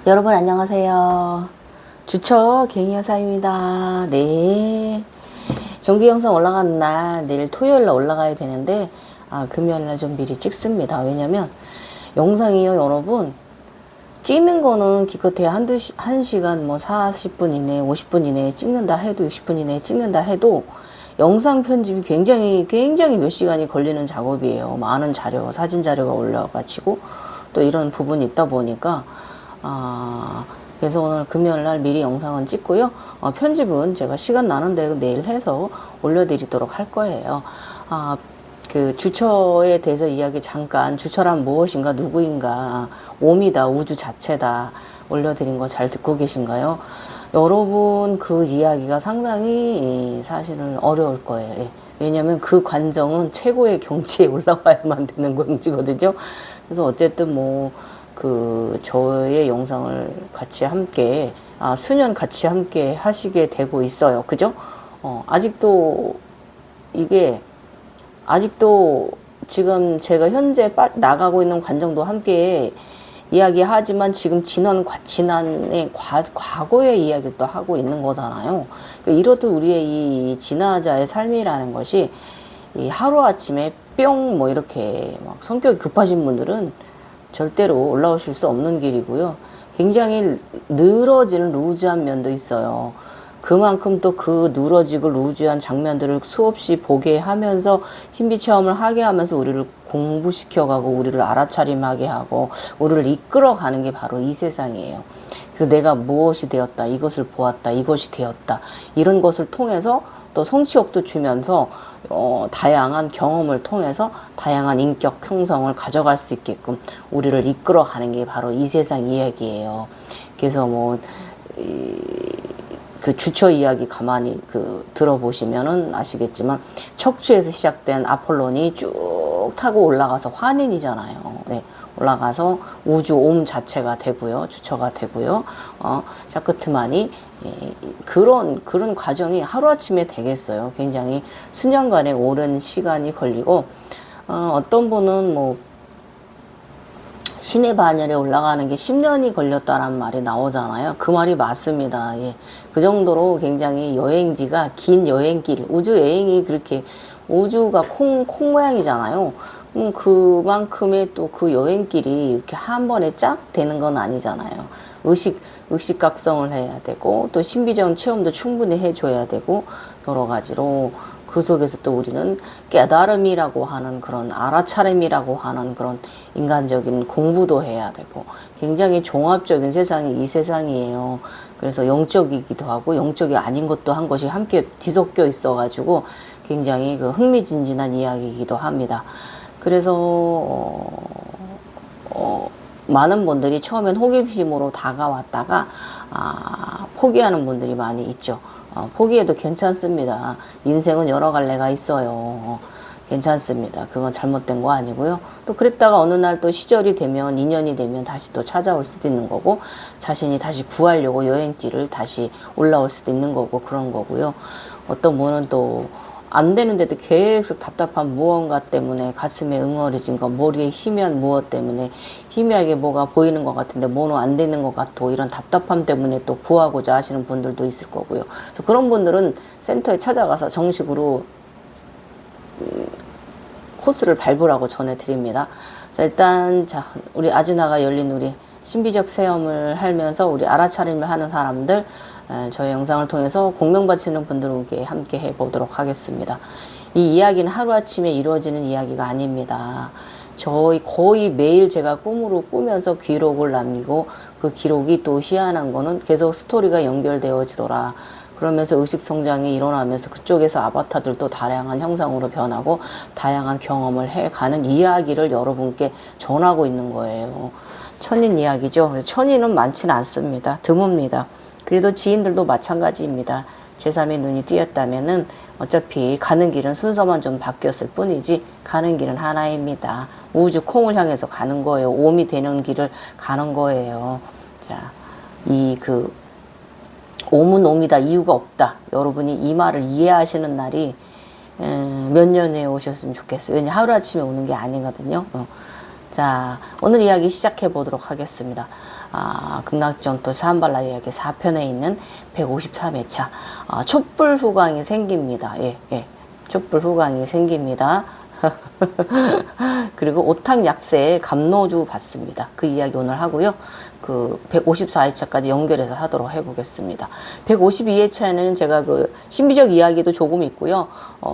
여러분 안녕하세요. 주처 갱이여사입니다. 네. 정기 영상 올라가는 날 내일 토요일날 올라가야 되는데 금요일날 좀 미리 찍습니다. 왜냐면 영상이요 여러분 찍는 거는 기껏해야 한 시간 뭐 40분 이내 50분 이내에 찍는다 해도 60분 이내에 찍는다 해도 영상 편집이 굉장히 몇 시간이 걸리는 작업이에요. 많은 자료 사진 자료가 올라가지고 또 이런 부분이 있다 보니까 그래서 오늘 금요일날 미리 영상은 찍고요. 편집은 제가 시간 나는 대로 내일 해서 올려드리도록 할 거예요. 그 주처에 대해서 이야기 잠깐, 주처란 무엇인가, 누구인가, 옴이다, 우주 자체다 올려드린 거 잘 듣고 계신가요? 여러분 그 이야기가 상당히 사실은 어려울 거예요. 왜냐면 그 관정은 최고의 경지에 올라와야만 되는 경지거든요. 그래서 어쨌든 저의 영상을 같이 함께, 수년 같이 함께 하시게 되고 있어요. 그죠? 아직도 지금 제가 현재 나가고 있는 관정도 함께 이야기하지만 지금 지난의 과거의 이야기를 또 하고 있는 거잖아요. 이렇듯 우리의 이 지나자의 삶이라는 것이 이 하루아침에 뿅 이렇게 막 성격이 급하신 분들은 절대로 올라오실 수 없는 길이고요. 굉장히 늘어지는 루즈한 면도 있어요. 그만큼 또 그 늘어지고 루즈한 장면들을 수없이 보게 하면서 신비 체험을 하게 하면서 우리를 공부시켜가고 우리를 알아차림하게 하고 우리를 이끌어가는 게 바로 이 세상이에요. 그래서 내가 무엇이 되었다, 이것을 보았다, 이것이 되었다, 이런 것을 통해서 또 성취욕도 주면서 다양한 경험을 통해서 다양한 인격 형성을 가져갈 수 있게끔 우리를 이끌어가는 게 바로 이 세상 이야기예요. 그래서 그 주처 이야기 가만히 들어보시면은 아시겠지만 척추에서 시작된 아폴론이 쭉 타고 올라가서 환인이잖아요. 네, 올라가서 우주 옴 자체가 되고요, 주처가 되고요. 샤크트만이 그런 과정이 하루아침에 되겠어요. 굉장히 수년간의 오랜 시간이 걸리고 어떤 분은 신의 반열에 올라가는 게 10년이 걸렸다는 말이 나오잖아요. 그 말이 맞습니다. 예. 그 정도로 굉장히 여행지가 긴 여행길, 우주 여행이 그렇게 우주가 콩 모양이잖아요. 그만큼의 또 그 여행길이 이렇게 한 번에 쫙 되는 건 아니잖아요. 의식각성을 해야 되고 또 신비적 체험도 충분히 해줘야 되고 여러 가지로 그 속에서 또 우리는 깨달음이라고 하는 그런 알아차림이라고 하는 그런 인간적인 공부도 해야 되고 굉장히 종합적인 세상이 이 세상이에요. 그래서 영적이기도 하고 영적이 아닌 것도 한 것이 함께 뒤섞여 있어 가지고 굉장히 흥미진진한 이야기이기도 합니다. 그래서 많은 분들이 처음엔 호기심으로 다가왔다가 포기하는 분들이 많이 있죠. 포기해도 괜찮습니다. 인생은 여러 갈래가 있어요. 괜찮습니다. 그건 잘못된 거 아니고요. 또 그랬다가 어느 날 또 시절이 되면, 인연이 되면 다시 또 찾아올 수도 있는 거고, 자신이 다시 구하려고 여행지를 다시 올라올 수도 있는 거고, 그런 거고요. 어떤 분은 또 안 되는데도 계속 답답한 무언가 때문에 가슴에 응어리진 거, 머리에 희미한 무엇 때문에 희미하게 뭐가 보이는 것 같은데 뭐는 안 되는 것 같고 이런 답답함 때문에 또 구하고자 하시는 분들도 있을 거고요. 그래서 그런 분들은 센터에 찾아가서 정식으로 코스를 밟으라고 전해드립니다. 자, 일단 우리 아주나가 열린 우리 신비적 체험을 하면서 우리 알아차림을 하는 사람들 저의 영상을 통해서 공명 바치는 분들에게 함께 해보도록 하겠습니다. 이 이야기는 하루아침에 이루어지는 이야기가 아닙니다. 거의 매일 제가 꿈으로 꾸면서 기록을 남기고 그 기록이 또 희한한 거는 계속 스토리가 연결되어지더라. 그러면서 의식 성장이 일어나면서 그쪽에서 아바타들도 다양한 형상으로 변하고 다양한 경험을 해가는 이야기를 여러분께 전하고 있는 거예요. 천인 이야기죠. 천인은 많지는 않습니다. 드뭅니다. 그래도 지인들도 마찬가지입니다. 제3의 눈이 띄었다면은 어차피 가는 길은 순서만 좀 바뀌었을 뿐이지 가는 길은 하나입니다. 우주 콩을 향해서 가는 거예요. 옴이 되는 길을 가는 거예요. 자, 옴은 옴이다. 이유가 없다. 여러분이 이 말을 이해하시는 날이 몇 년 후에 오셨으면 좋겠어요. 왜냐면 하루아침에 오는 게 아니거든요. 자, 오늘 이야기 시작해 보도록 하겠습니다. 극락전도 사한발라 이야기 4편에 있는 153회차 촛불 후광이 생깁니다. 예, 예. 촛불 후광이 생깁니다. 그리고 오탁약세의 갑노주 받습니다. 그 이야기 오늘 하고요. 그 154회차까지 연결해서 하도록 해보겠습니다. 152회차에는 제가 그 신비적 이야기도 조금 있고요.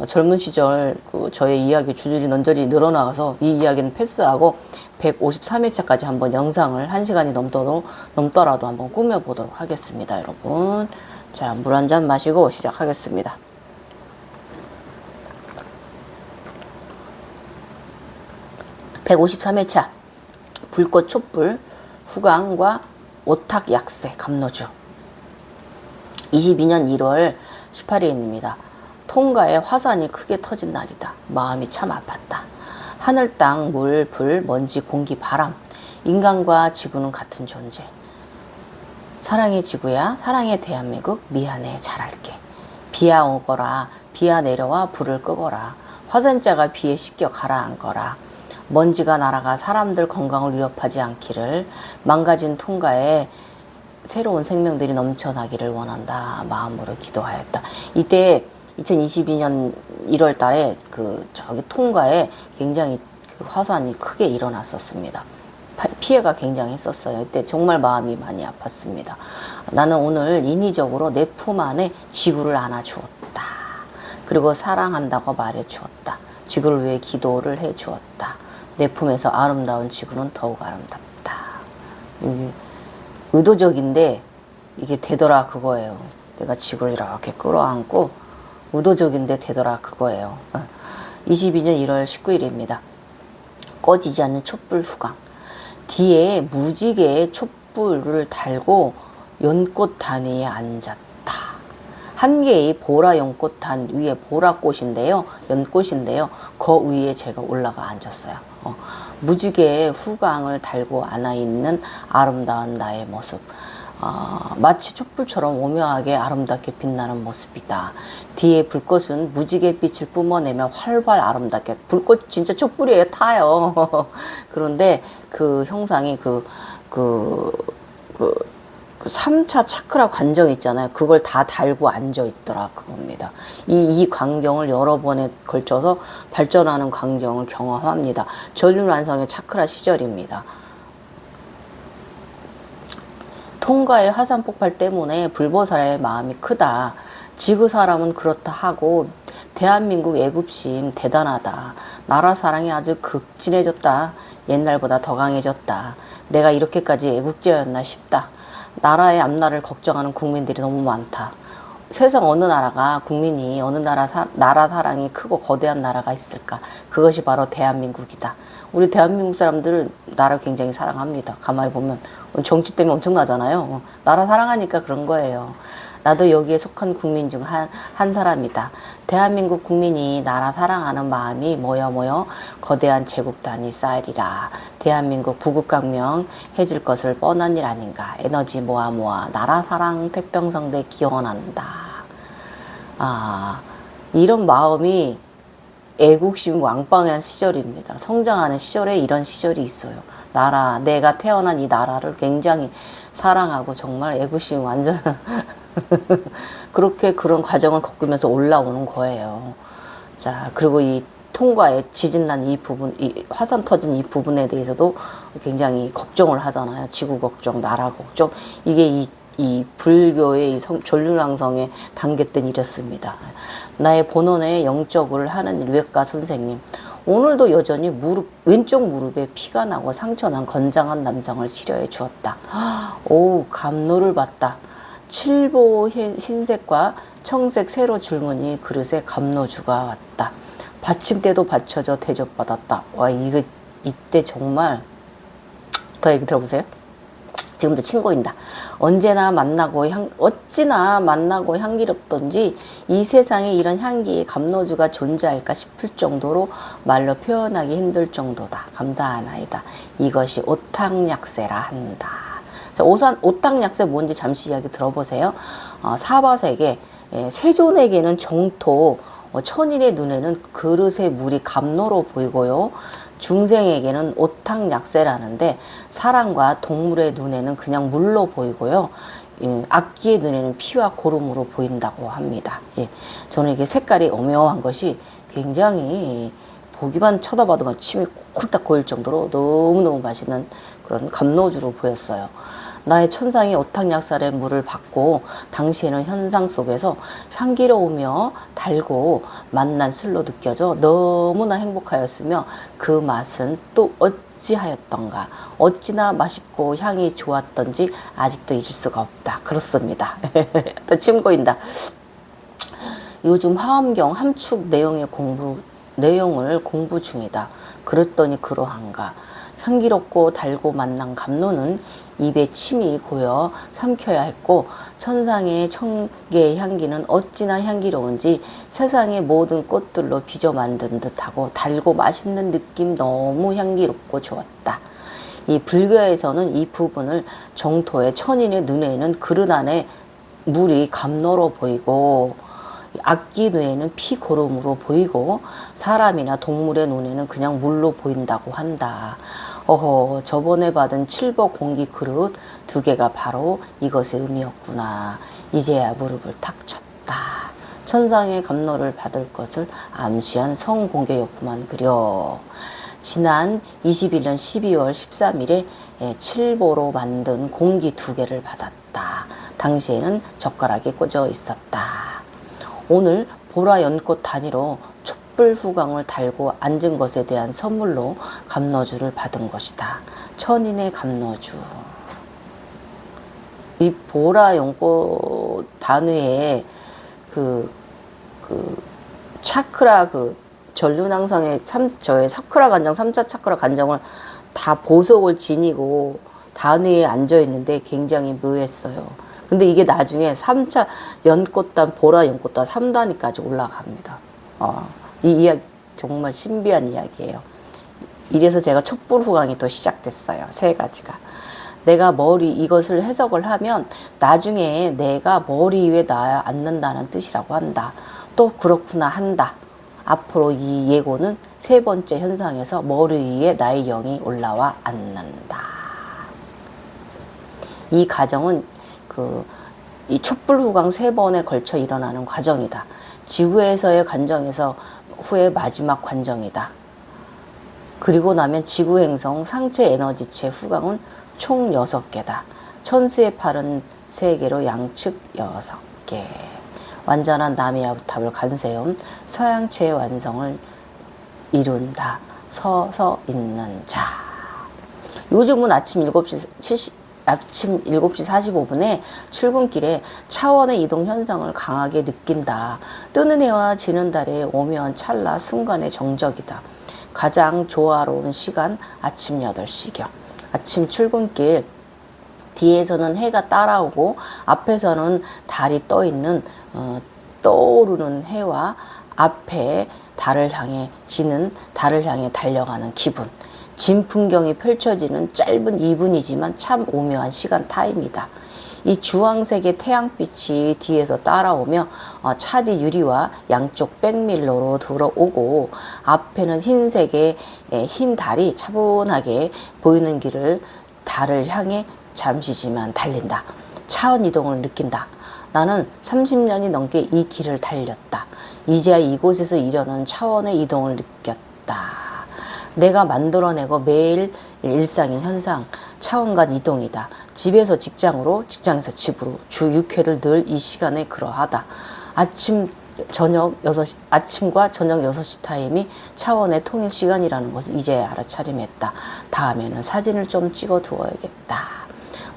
젊은 시절 그 저의 이야기 주저리 넌저리 늘어나가서 이 이야기는 패스하고 153회차까지 한번 영상을 1시간이 넘더라도 한번 꾸며보도록 하겠습니다, 여러분. 자, 물 한 잔 마시고 시작하겠습니다. (153회차) 불꽃 촛불 후광과 오탁약세 갑노주 22년 1월 18일입니다. 통가에 화산이 크게 터진 날이다. 마음이 참 아팠다. 하늘, 땅, 물, 불, 먼지, 공기, 바람. 인간과 지구는 같은 존재. 사랑의 지구야, 사랑의 대한민국, 미안해, 잘할게. 비야 오거라, 비야 내려와 불을 끄거라. 화산자가 비에 씻겨 가라앉거라. 먼지가 날아가 사람들 건강을 위협하지 않기를, 망가진 통가에 새로운 생명들이 넘쳐나기를 원한다. 마음으로 기도하였다. 이때 2022년 1월 달에 저기 통가에 굉장히 화산이 크게 일어났었습니다. 피해가 굉장히 했었어요. 이때 정말 마음이 많이 아팠습니다. 나는 오늘 인위적으로 내 품 안에 지구를 안아주었다. 그리고 사랑한다고 말해주었다. 지구를 위해 기도를 해주었다. 내 품에서 아름다운 지구는 더욱 아름답다. 이게 의도적인데 이게 되더라 그거예요. 내가 지구를 이렇게 끌어안고 의도적인데 되더라 그거예요. 22년 1월 19일입니다. 꺼지지 않는 촛불 후광. 뒤에 무지개의 촛불을 달고 연꽃 단 위에 앉았다. 한 개의 보라 연꽃 단 위에 보라꽃인데요. 연꽃인데요. 그 위에 제가 올라가 앉았어요. 무지개의 후광을 달고 안아있는 아름다운 나의 모습. 마치 촛불처럼 오묘하게 아름답게 빛나는 모습이다. 뒤에 불꽃은 무지갯빛을 뿜어내며 활발 아름답게, 불꽃 진짜 촛불이에요. 타요. 그런데 그 형상이 그 3차 차크라 관정 있잖아요. 그걸 다 달고 앉아 있더라 그겁니다. 이 광경을 여러 번에 걸쳐서 발전하는 광경을 경험합니다. 전륜완성의 차크라 시절입니다. 통가의 화산 폭발 때문에 불보살의 마음이 크다. 지구 사람은 그렇다 하고 대한민국 애국심 대단하다. 나라 사랑이 아주 극진해졌다. 옛날보다 더 강해졌다. 내가 이렇게까지 애국자였나 싶다. 나라의 앞날을 걱정하는 국민들이 너무 많다. 세상 어느 나라가 국민이 어느 나라 사랑이 크고 거대한 나라가 있을까? 그것이 바로 대한민국이다. 우리 대한민국 사람들 나라를 굉장히 사랑합니다. 가만히 보면 정치 때문에 엄청나잖아요. 나라 사랑하니까 그런 거예요. 나도 여기에 속한 국민 중 한 사람이다. 대한민국 국민이 나라 사랑하는 마음이 모여 거대한 제국단이 쌓이리라. 대한민국 부국강명 해질 것을 뻔한 일 아닌가. 에너지 모아 나라 사랑 태평성대 기원한다. 이런 마음이 애국심 왕방한 시절입니다. 성장하는 시절에 이런 시절이 있어요. 내가 태어난 이 나라를 굉장히 사랑하고 정말 애국심 완전 그렇게 그런 과정을 겪으면서 올라오는 거예요. 자, 그리고 이 통과에 지진 난 이 부분, 이 화산 터진 이 부분에 대해서도 굉장히 걱정을 하잖아요. 지구 걱정, 나라 걱정. 이게 이 불교의 전륜왕성에 담겼던 일이었습니다. 나의 본원의 영적을 하는 일외과 선생님. 오늘도 여전히 왼쪽 무릎에 피가 나고 상처난 건장한 남성을 치료해 주었다. 오, 감노를 받다. 칠보 흰색과 청색 세로 줄무늬 그릇에 감노주가 왔다. 받침대도 받쳐져 대접받았다. 와, 이때 정말 더 얘기 들어보세요. 지금도 침 고인다. 어찌나 만나고 향기롭던지 이 세상에 이런 향기의 감노주가 존재할까 싶을 정도로 말로 표현하기 힘들 정도다. 감사하나이다. 이것이 오탁약세라 한다. 자, 오탁약세 뭔지 잠시 이야기 들어보세요. 사바세계, 세존에게는 정토, 천인의 눈에는 그릇의 물이 감로로 보이고요. 중생에게는 오탁약세라는데 사람과 동물의 눈에는 그냥 물로 보이고요. 악기의 눈에는 피와 고름으로 보인다고 합니다. 예, 저는 이게 색깔이 오묘한 것이 굉장히 보기만 쳐다봐도 막 침이 콜딱 고일 정도로 너무너무 맛있는 그런 감로주로 보였어요. 나의 천상이 오탁약살의 물을 받고 당시에는 현상 속에서 향기로우며 달고 맛난 술로 느껴져 너무나 행복하였으며 그 맛은 또 어찌하였던가 어찌나 맛있고 향이 좋았던지 아직도 잊을 수가 없다. 그렇습니다. 또 침 고인다. 요즘 화엄경 함축 내용을 공부 중이다. 그랬더니 그러한가. 향기롭고 달고 맛난 감로는 입에 침이 고여 삼켜야 했고 천상의 청개의 향기는 어찌나 향기로운지 세상의 모든 꽃들로 빚어 만든 듯하고 달고 맛있는 느낌 너무 향기롭고 좋았다. 이 불교에서는 이 부분을 정토의 천인의 눈에는 그릇 안에 물이 감로로 보이고 악기 눈에는 피 고름으로 보이고 사람이나 동물의 눈에는 그냥 물로 보인다고 한다. 어허, 저번에 받은 칠법 공기 그릇 2개가 바로 이것의 의미였구나. 이제야 무릎을 탁 쳤다. 천상의 감로를 받을 것을 암시한 성공개였구만 그려. 지난 21년 12월 13일에 칠보로 만든 공기 2개를 받았다. 당시에는 젓가락에 꽂어 있었다. 오늘 보라 연꽃 단위로 촛불 후광을 달고 앉은 것에 대한 선물로 감로주를 받은 것이다. 천인의 감로주. 이 보라 연꽃 단위에 차크라 전륜항상의 저의 차크라 간정 3차 차크라 간정을 다 보석을 지니고 단위에 앉아 있는데 굉장히 묘했어요. 근데 이게 나중에 3차 연꽃단, 보라 연꽃단 3단위까지 올라갑니다. 이 이야기 정말 신비한 이야기예요. 이래서 제가 촛불 후광이 또 시작됐어요. 3가지가. 내가 이것을 해석을 하면 나중에 내가 머리 위에 앉는다는 뜻이라고 한다. 또 그렇구나 한다. 앞으로 이 예고는 3번째 현상에서 머리 위에 나의 영이 올라와 앉는다. 이 과정은 이 촛불 후광 3번에 걸쳐 일어나는 과정이다. 지구에서의 관정에서 후에 마지막 관정이다. 그리고 나면 지구 행성 상체 에너지체 후광은 총 6개다. 천수의 팔은 3개로 양측 6개. 완전한 나미아부탑을 간세운 서양체의 완성을 이룬다. 서서 있는 자. 요즘은 아침 7시 45분에 출근길에 차원의 이동 현상을 강하게 느낀다. 뜨는 해와 지는 달의 오묘한 찰나 순간의 정적이다. 가장 조화로운 시간 아침 8시경. 아침 출근길 뒤에서는 해가 따라오고 앞에서는 달이 떠있는 떠오르는 해와 앞에 달을 향해 달려가는 기분. 진 풍경이 펼쳐지는 짧은 2분이지만 참 오묘한 시간 타임이다. 이 주황색의 태양빛이 뒤에서 따라오며 차디 유리와 양쪽 백밀러로 들어오고 앞에는 흰색의 흰 달이 차분하게 보이는 길을 달을 향해 잠시지만 달린다. 차원 이동을 느낀다. 나는 30년이 넘게 이 길을 달렸다. 이제야 이곳에서 이려는 차원의 이동을 느꼈다. 내가 만들어내고 매일 일상인 현상, 차원 간 이동이다. 집에서 직장으로, 직장에서 집으로 주 6회를 늘 이 시간에 그러하다. 아침과 저녁 6시 타임이 차원의 통일 시간이라는 것을 이제 알아차림했다. 다음에는 사진을 좀 찍어 두어야겠다.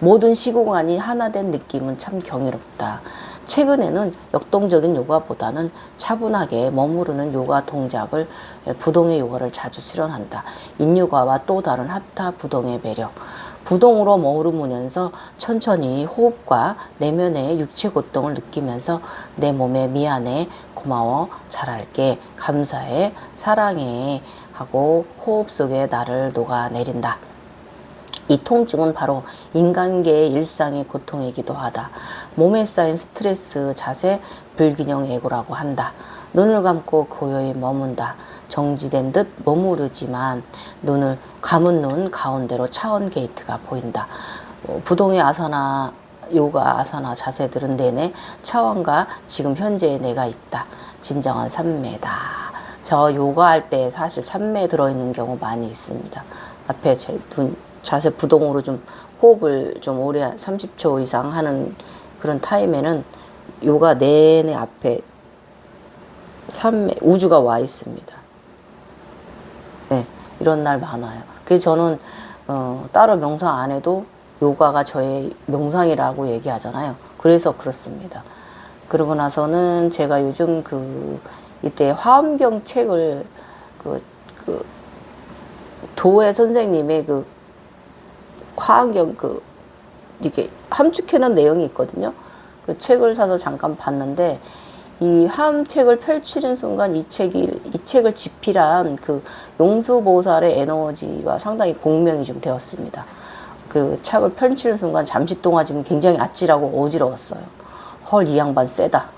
모든 시공간이 하나 된 느낌은 참 경이롭다. 최근에는 역동적인 요가보다는 차분하게 머무르는 요가 동작을 부동의 요가를 자주 수련한다. 인요가와 또 다른 하타 부동의 매력. 부동으로 머무르면서 천천히 호흡과 내면의 육체 고통을 느끼면서 내 몸에 미안해, 고마워, 잘할게, 감사해, 사랑해 하고 호흡 속에 나를 녹아내린다. 이 통증은 바로 인간계의 일상의 고통이기도 하다. 몸에 쌓인 스트레스, 자세, 불균형 에고라고 한다. 눈을 감고 고요히 머문다. 정지된 듯 머무르지만 눈을 감은 눈 가운데로 차원 게이트가 보인다. 부동의 아사나 요가 아사나 자세들은 내내 차원과 지금 현재의 내가 있다. 진정한 삼매다. 저 요가할 때 사실 삼매 들어있는 경우 많이 있습니다. 앞에 제 눈 자세 부동으로 좀 호흡을 좀 오래 30초 이상 하는 그런 타임에는 요가 내내 앞에 삼매 우주가 와 있습니다. 네, 이런 날 많아요. 그래서 저는 따로 명상 안 해도 요가가 저의 명상이라고 얘기하잖아요. 그래서 그렇습니다. 그러고 나서는 제가 요즘 이때 화엄경 책을 도회 선생님의 화엄경 이게 함축해놓은 내용이 있거든요. 그 책을 사서 잠깐 봤는데 이 화엄책을 펼치는 순간 이 책을 집필한 용수보살의 에너지와 상당히 공명이 좀 되었습니다. 그 책을 펼치는 순간 잠시 동안 지금 굉장히 아찔하고 어지러웠어요. 헐, 이 양반 세다.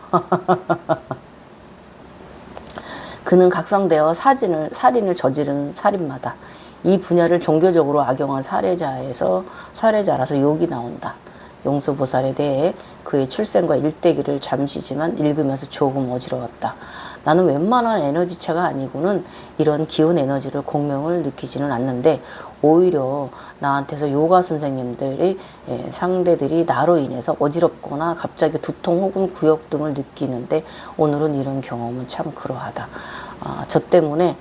그는 각성되어 살인을 저지른 살인마다. 이 분야를 종교적으로 악용한 살해자라서 욕이 나온다. 용수보살에 대해 그의 출생과 일대기를 잠시지만 읽으면서 조금 어지러웠다. 나는 웬만한 에너지체가 아니고는 이런 기운 에너지를 공명을 느끼지는 않는데 오히려 나한테서 요가 선생님들이 상대들이 나로 인해서 어지럽거나 갑자기 두통 혹은 구역 등을 느끼는데 오늘은 이런 경험은 참 그러하다. 저 때문에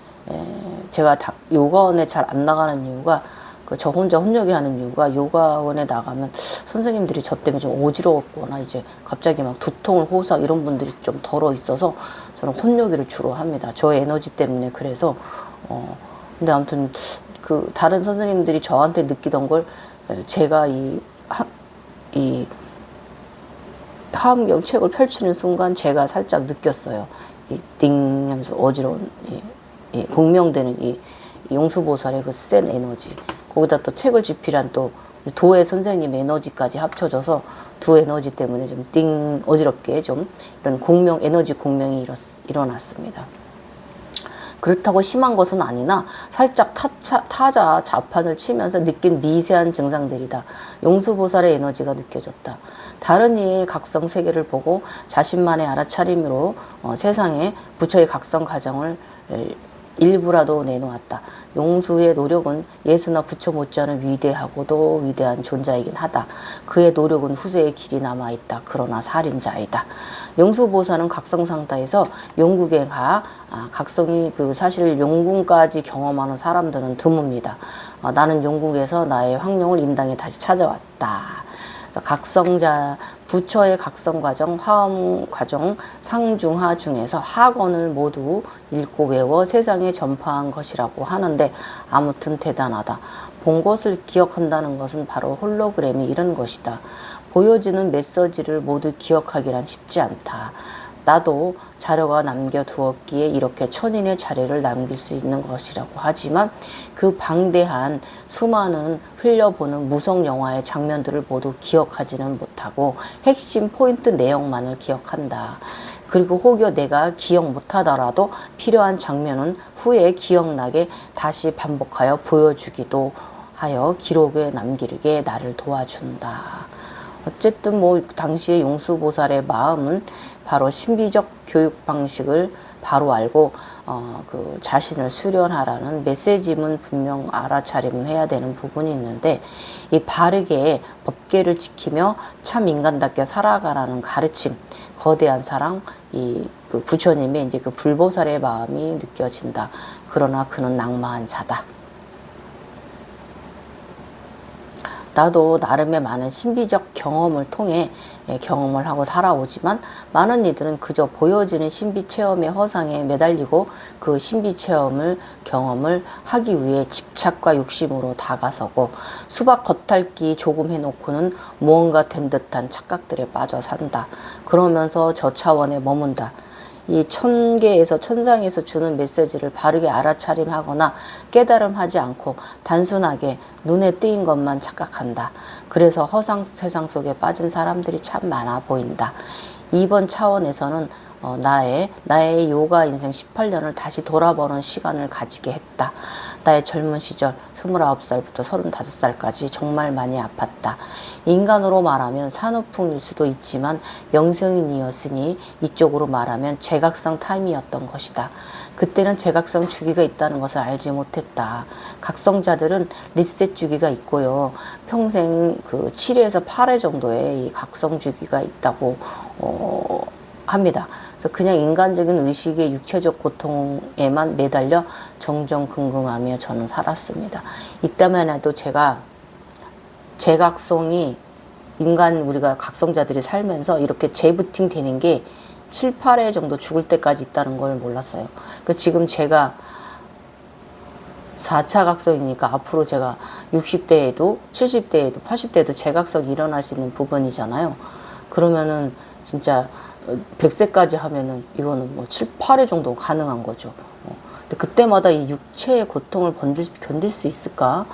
제가 요가원에 잘 안 나가는 이유가 저 혼자 혼력이 하는 이유가 요가원에 나가면 선생님들이 저 때문에 좀 어지러웠거나 이제 갑자기 막 두통을 호소하고 이런 분들이 좀 덜어 있어서 저는 혼력이를 주로 합니다. 저의 에너지 때문에. 그래서 근데 아무튼 다른 선생님들이 저한테 느끼던 걸 제가 이 화엄경 책을 펼치는 순간 제가 살짝 느꼈어요. 이 띵 하면서 어지러운 공명되는 이 용수보살의 그 센 에너지. 거기다 또 책을 집필한 또 도의 선생님 에너지까지 합쳐져서 두 에너지 때문에 좀 띵 어지럽게 좀 이런 에너지 공명이 일어났습니다. 그렇다고 심한 것은 아니나 살짝 타자 자판을 치면서 느낀 미세한 증상들이다. 용수보살의 에너지가 느껴졌다. 다른 이의 각성 세계를 보고 자신만의 알아차림으로 세상에 부처의 각성 과정을 일부라도 내놓았다. 용수의 노력은 예수나 부처 못지않은 위대하고도 위대한 존재이긴 하다. 그의 노력은 후세의 길이 남아있다. 그러나 살인자이다. 용수보살은 각성상태에서 용국에 각성이 사실 용궁까지 경험하는 사람들은 드뭅니다. 나는 용국에서 나의 황룡을 인당에 다시 찾아왔다. 부처의 각성 과정, 화엄 과정, 상중하 중에서 하권을 모두 읽고 외워 세상에 전파한 것이라고 하는데 아무튼 대단하다. 본 것을 기억한다는 것은 바로 홀로그램이 이런 것이다. 보여지는 메시지를 모두 기억하기란 쉽지 않다. 나도 자료가 남겨두었기에 이렇게 천인의 자료를 남길 수 있는 것이라고 하지만 그 방대한 수많은 흘려보는 무성 영화의 장면들을 모두 기억하지는 못하고 핵심 포인트 내용만을 기억한다. 그리고 혹여 내가 기억 못하더라도 필요한 장면은 후에 기억나게 다시 반복하여 보여주기도 하여 기록에 남기게 나를 도와준다. 어쨌든 당시의 용수보살의 마음은 바로 신비적 교육 방식을 바로 알고 자신을 수련하라는 메시지는 분명 알아차림은 해야 되는 부분이 있는데 이 바르게 법계를 지키며 참 인간답게 살아가라는 가르침, 거대한 사랑, 부처님의 이제 불보살의 마음이 느껴진다. 그러나 그는 낙마한 자다. 나도 나름의 많은 신비적 경험을 통해 경험을 하고 살아오지만 많은 이들은 그저 보여지는 신비 체험의 허상에 매달리고 그 신비 경험을 하기 위해 집착과 욕심으로 다가서고 수박 겉핥기 조금 해놓고는 무언가 된 듯한 착각들에 빠져 산다. 그러면서 저 차원에 머문다. 이 천계에서 천상에서 주는 메시지를 바르게 알아차림하거나 깨달음하지 않고 단순하게 눈에 띄인 것만 착각한다. 그래서 허상 세상 속에 빠진 사람들이 참 많아 보인다. 이번 차원에서는 나의 요가 인생 18년을 다시 돌아보는 시간을 가지게 했다. 나의 젊은 시절 29살부터 35살까지 정말 많이 아팠다. 인간으로 말하면 산후풍일 수도 있지만 영성인이었으니 이쪽으로 말하면 제각성 타임이었던 것이다. 그때는 제각성 주기가 있다는 것을 알지 못했다. 각성자들은 리셋 주기가 있고요. 평생 그 7회에서 8회 정도의 이 각성 주기가 있다고 합니다. 그래서 그냥 인간적인 의식의 육체적 고통에만 매달려 정정긍긍하며 저는 살았습니다. 이때만 해도 제가 제각성이 우리가 각성자들이 살면서 이렇게 재부팅 되는 게 7, 8회 정도 죽을 때까지 있다는 걸 몰랐어요. 지금 제가 4차 각성이니까 앞으로 제가 60대에도 70대에도 80대에도 재각성이 일어날 수 있는 부분이잖아요. 그러면은 진짜 100세까지 하면은 이거는 뭐 7, 8회 정도 가능한 거죠. 근데 그때마다 이 육체의 고통을 견딜 수 있을까?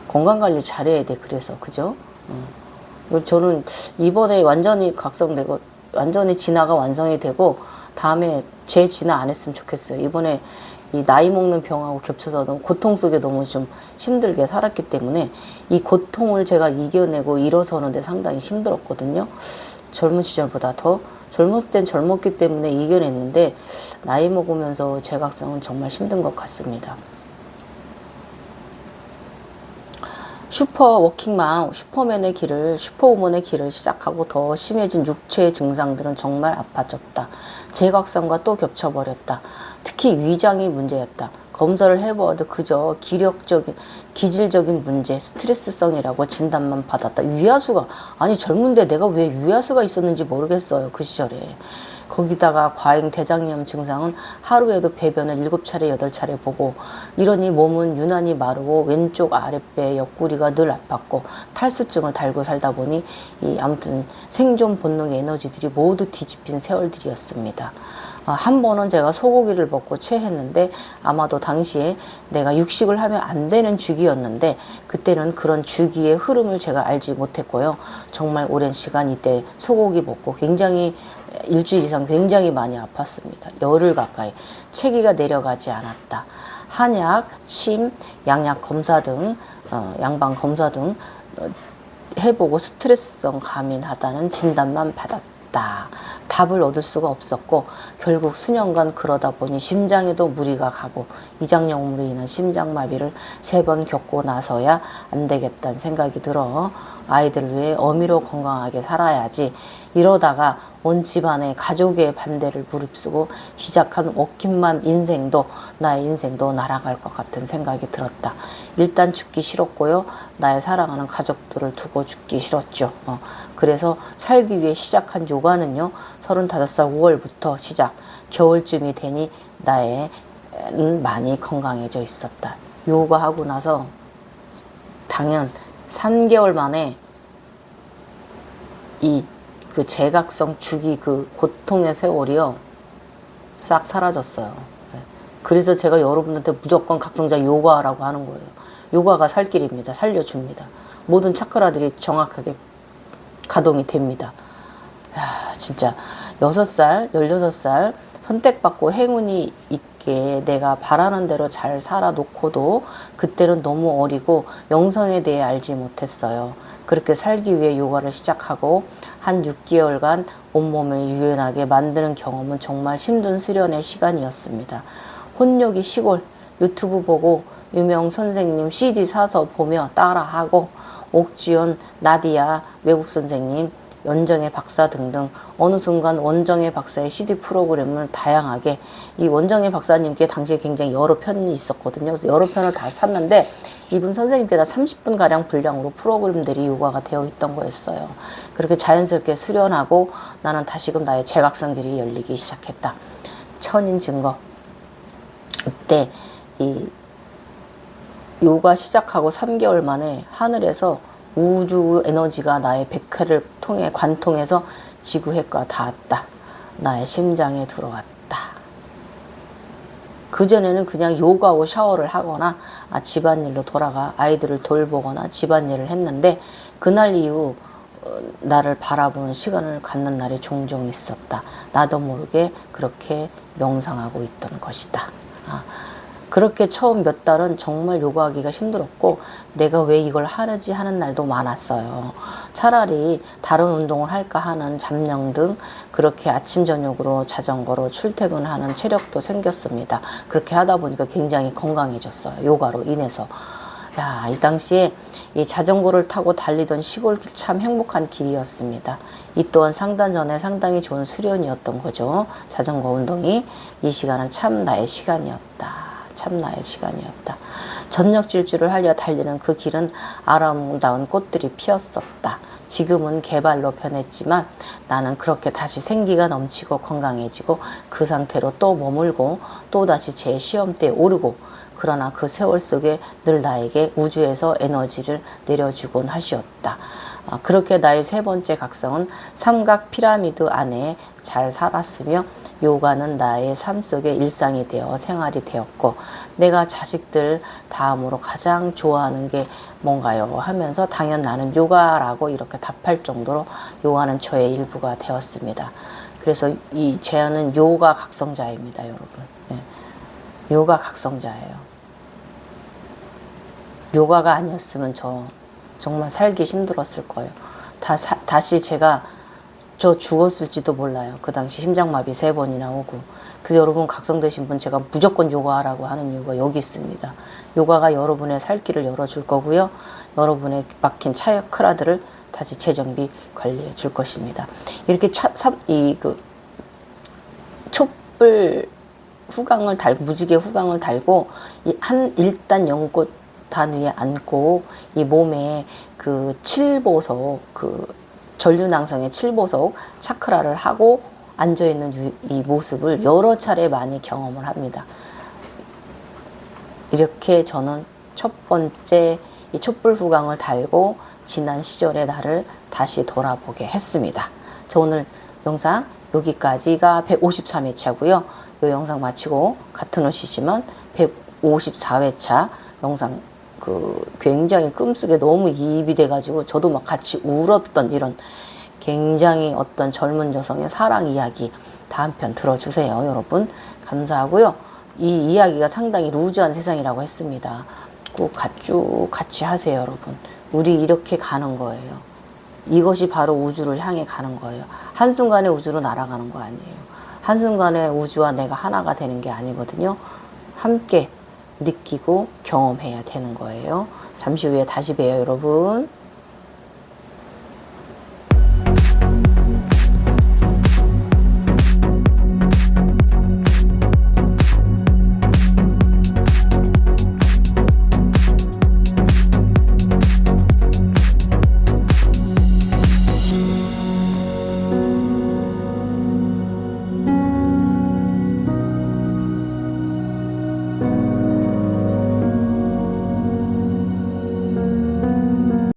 건강관리 잘해야 돼. 그래서 그죠? 저는 이번에 완전히 각성되고 완전히 진화가 완성이 되고 다음에 재진화 안 했으면 좋겠어요. 이번에 이 나이 먹는 병하고 겹쳐서 너무 고통 속에 너무 좀 힘들게 살았기 때문에 이 고통을 제가 이겨내고 일어서는데 상당히 힘들었거든요. 젊은 시절보다 더 젊었을 땐 젊었기 때문에 이겨냈는데 나이 먹으면서 재각성은 정말 힘든 것 같습니다. 슈퍼워킹맘, 슈퍼맨의 길을, 슈퍼우먼의 길을 시작하고 더 심해진 육체의 증상들은 정말 아파졌다. 제각성과 또 겹쳐버렸다. 특히 위장이 문제였다. 검사를 해보아도 그저 기질적인 문제, 스트레스성이라고 진단만 받았다. 유야수가, 아니 젊은데 내가 왜 유야수가 있었는지 모르겠어요. 그 시절에. 거기다가 과잉 대장염 증상은 하루에도 배변을 7차례, 8차례 보고 이러니 몸은 유난히 마르고 왼쪽 아랫배 옆구리가 늘 아팠고 탈수증을 달고 살다 보니 아무튼 생존 본능의 에너지들이 모두 뒤집힌 세월들이었습니다. 한 번은 제가 소고기를 먹고 체했는데 아마도 당시에 내가 육식을 하면 안 되는 주기였는데 그때는 그런 주기의 흐름을 제가 알지 못했고요. 정말 오랜 시간 이때 소고기 먹고 굉장히 일주일 이상 굉장히 많이 아팠습니다. 열흘 가까이 체기가 내려가지 않았다. 한약, 침, 양약 검사 등 양방 검사 등 해보고 스트레스성 감인하다는 진단만 받았다. 답을 얻을 수가 없었고 결국 수년간 그러다 보니 심장에도 무리가 가고 이장염으로 인한 심장마비를 3번 겪고 나서야 안 되겠다는 생각이 들어 아이들을 위해 어미로 건강하게 살아야지 이러다가 온 집안의 가족의 반대를 무릅쓰고 시작한 워킹맘 인생도 나의 인생도 날아갈 것 같은 생각이 들었다. 일단 죽기 싫었고요. 나의 사랑하는 가족들을 두고 죽기 싫었죠. 그래서 살기 위해 시작한 요가는요. 35살 5월부터 시작. 겨울쯤이 되니 나의 많이 건강해져 있었다. 요가하고 나서 당연 3개월 만에 그 제각성 주기 그 고통의 세월이요 싹 사라졌어요. 그래서 제가 여러분한테 무조건 각성자 요가라고 하는 거예요. 요가가 살 길입니다. 살려줍니다. 모든 차크라들이 정확하게 가동이 됩니다. 야, 진짜 6살, 16살 선택받고 행운이 있게 내가 바라는 대로 잘 살아놓고도 그때는 너무 어리고 영성에 대해 알지 못했어요. 그렇게 살기 위해 요가를 시작하고 한 6개월간 온몸을 유연하게 만드는 경험은 정말 힘든 수련의 시간이었습니다. 혼욕이 시골 유튜브 보고 유명 선생님 CD 사서 보며 따라하고 옥지연, 나디아 외국 선생님, 원정의 박사 등등 어느 순간 원정의 박사의 CD 프로그램을 다양하게 이 원정의 박사님께 당시에 굉장히 여러 편이 있었거든요. 그래서 여러 편을 다 샀는데 이분 선생님께다 30분가량 분량으로 프로그램들이 요가가 되어 있던 거였어요. 그렇게 자연스럽게 수련하고 나는 다시금 나의 제각성길이 열리기 시작했다. 천인 증거. 이때 이 요가 시작하고 3개월 만에 하늘에서 우주 에너지가 나의 백회를 통해 관통해서 지구핵과 닿았다. 나의 심장에 들어왔다. 그전에는 그냥 요가하고 샤워를 하거나 집안일로 돌아가 아이들을 돌보거나 집안일을 했는데 그날 이후 나를 바라보는 시간을 갖는 날이 종종 있었다. 나도 모르게 그렇게 명상하고 있던 것이다. 그렇게 처음 몇 달은 정말 요가하기가 힘들었고 내가 왜 이걸 하는지 하는 날도 많았어요. 차라리 다른 운동을 할까 하는 잡령 등 그렇게 아침 저녁으로 자전거로 출퇴근하는 체력도 생겼습니다. 그렇게 하다 보니까 굉장히 건강해졌어요. 요가로 인해서. 야, 이 당시에 이 자전거를 타고 달리던 시골길 참 행복한 길이었습니다. 이 또한 상단 전에 상당히 좋은 수련이었던 거죠. 자전거 운동이. 이 시간은 참 나의 시간이었다. 참 나의 시간이었다. 저녁 질주를 하려 달리는 그 길은 아름다운 꽃들이 피었었다. 지금은 개발로 변했지만 나는 그렇게 다시 생기가 넘치고 건강해지고 그 상태로 또 머물고 또다시 제 시험대에 오르고 그러나 그 세월 속에 늘 나에게 우주에서 에너지를 내려주곤 하시었다. 그렇게 나의 세 번째 각성은 삼각 피라미드 안에 잘 살았으며 요가는 나의 삶 속의 일상이 되어 생활이 되었고 내가 자식들 다음으로 가장 좋아하는 게 뭔가요? 하면서 당연 나는 요가라고 이렇게 답할 정도로 요가는 저의 일부가 되었습니다. 그래서 이 제안은 요가 각성자입니다, 여러분. 네. 요가 각성자예요. 요가가 아니었으면 저 정말 살기 힘들었을 거예요. 다시 제가 저 죽었을지도 몰라요. 그 당시 심장마비 3번이나 오고. 그래서 여러분 각성되신 분 제가 무조건 요가하라고 하는 이유가 여기 있습니다. 요가가 여러분의 살 길을 열어줄 거고요. 여러분의 막힌 차크라들을 다시 재정비 관리해 줄 것입니다. 이렇게 촛불 후광을 달고 무지개 후광을 달고 일단 연꽃 단 위에 앉고 이 몸에 그 칠보석 전류낭성의 칠보석 차크라를 하고 앉아있는 이 모습을 여러 차례 많이 경험을 합니다. 이렇게 저는 첫 번째 이 촛불 후광을 달고 지난 시절의 나를 다시 돌아보게 했습니다. 저 오늘 영상 여기까지가 153회차고요. 이 영상 마치고 같은 옷이지만 154회차 영상 굉장히 꿈속에 너무 이입이 돼가지고 저도 막 같이 울었던 이런 굉장히 어떤 젊은 여성의 사랑 이야기 다음 편 들어주세요, 여러분. 감사하고요. 이 이야기가 상당히 루즈한 세상이라고 했습니다. 꼭 쭉 같이 하세요, 여러분. 우리 이렇게 가는 거예요. 이것이 바로 우주를 향해 가는 거예요. 한순간에 우주로 날아가는 거 아니에요. 한순간에 우주와 내가 하나가 되는 게 아니거든요. 함께 느끼고 경험해야 되는 거예요. 잠시 후에 다시 봬요, 여러분.